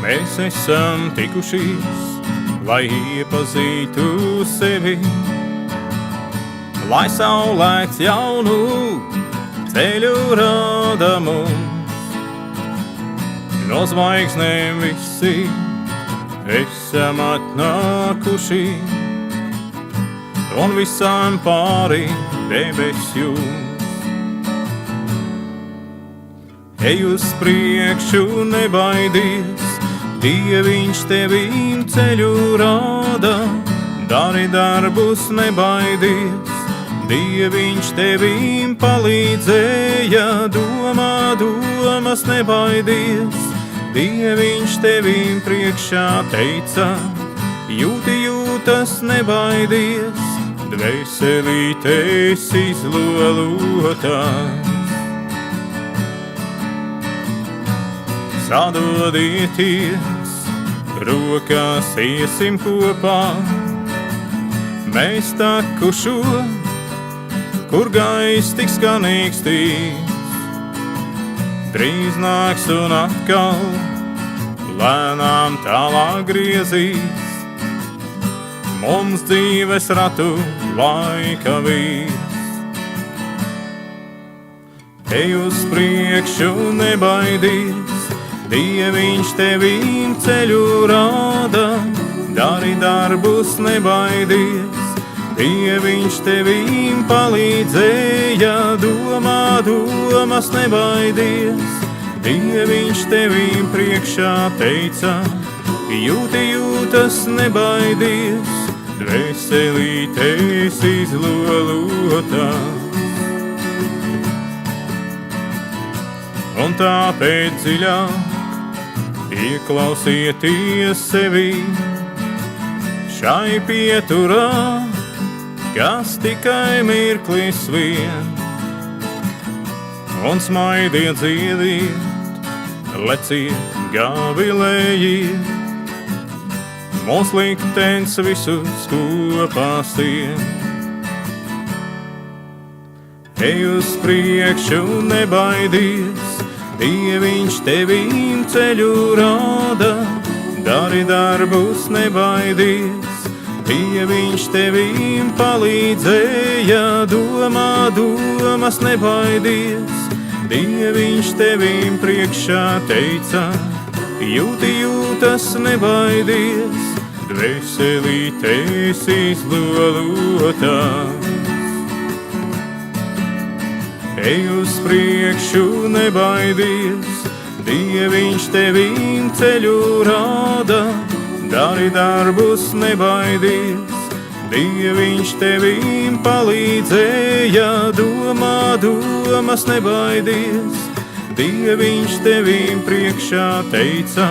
Mēs esam tikušies, lai iepazītu sevi, lai saulēks jaunu ceļu rāda mums. No zvaigznēm visi esam atnākuši, un visām pāri debes jums. Ej uz priekšu, nebaidies, Dieviņš tevīm ceļu rāda. Dari darbus, nebaidies, Dieviņš tevīm palīdzēja. Domā domas, nebaidies, Dieviņš tevīm priekšā teica. Jūti jūtas, nebaidies, dvēselītes izlolotās. Sadodieties, rokās iesim kopā, mēs taku šo, kur gaiss tik skanīgs tīrs. Drīz nāks un atkal lēnām tālāk griezīs, mums dzīves ratu laika vīrs. Ej uz priekšu, nebaidies, Dieviņš tevīm ceļu rāda. Dari darbus, nebaidies, Dieviņš tevīm palīdzēja. Domā domas, nebaidies, Dieviņš tevīm priekšā teica. Jūti jūtas, nebaidies, dvēselītes izlolotās. Un tāpēc dziļāk ieklausieties sevī, šai pieturā, kas tikai mirklis vien. Un smaidiet, dziediet, leciet, gavilējiet, mūs liktenis visus kopā sien. Ej uz priekšu, nebaidies, Dieviņš tevīm ceļu rāda. Dari darbus, nebaidies, Dieviņš tevīm palīdzēja. Domā domas, nebaidies, Dieviņš tevīm priekšā teica. Jūti jūtas, nebaidies, dvēselītes izlolotās. Ej uz priekšu, nebaidies, Dieviņš tevīm ceļu rāda. Dari darbus, nebaidies, Dieviņš tevīm palīdzēja. Domā domas, nebaidies, Dieviņš tevīm priekšā teica.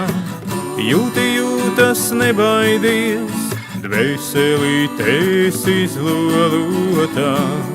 Jūti jūtas, nebaidies, dvēselītes izlolotās.